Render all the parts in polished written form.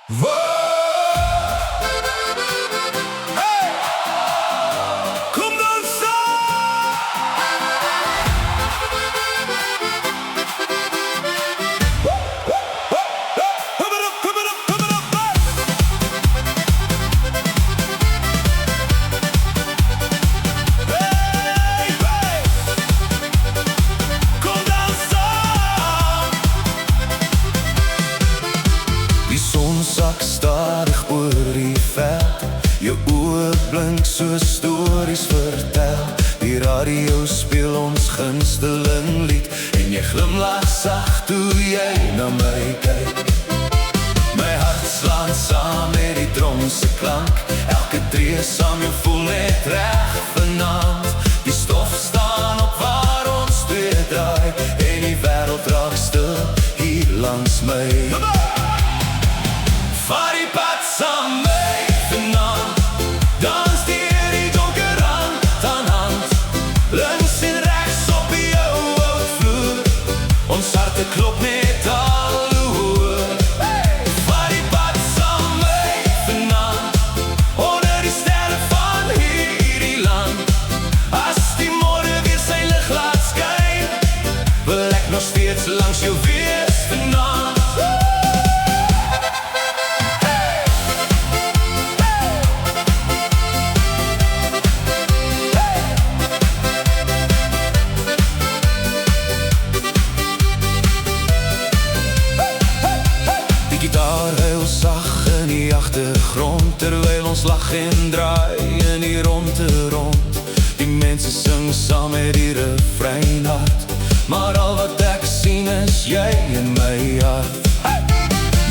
Hey! Kom dan saam! Kom het op, kom het op, kom het op! Hey, hey! Kom dan saam! Die son sak stadig oor die veld. Jou oë blink so stories vertel. Die radio speel ons gunsteling lied en jy glimlag sag toe jy na my kyk. My hart slaan saam met die drum se klank. Elke tree saam jou voel net reg vanaand. Die stof staan op waar ons twee draai en die wêreld raak stil hier langs my. Vaar die pad saam my vanaand. Dans deur die donker hand aan hand. Links en regs op die ou oud vloer. Ons harte klop net al hoe hoër. Vaar die pad saam my vanaand. Onder die sterre van hierdie land. As die môre weer sy lig laat skyn, wil ek nog steeds langs jou wees vanaand. Die gitaar huil sag in die agtergrond, terwyl ons lag en draai in die ronde rond. Die mense sing saam met die refrein hard, maar al wat ek sien is jy in my hart.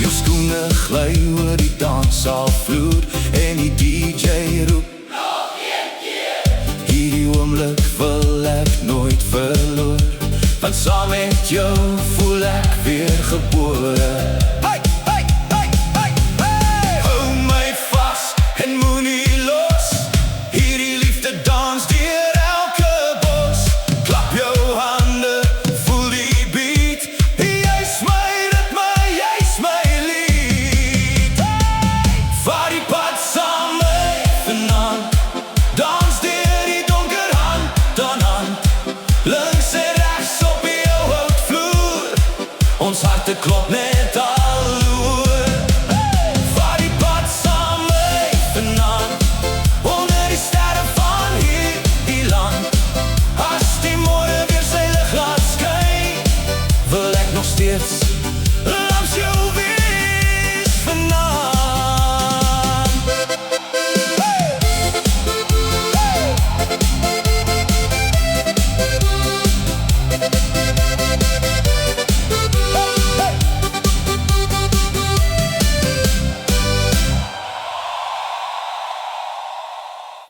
Jou skoene gly oor die danssaal vloer en die DJ roep nog een keer. Hierdie oomblik wil ek nooit verloor, want saam met jou voel ek weer gebore.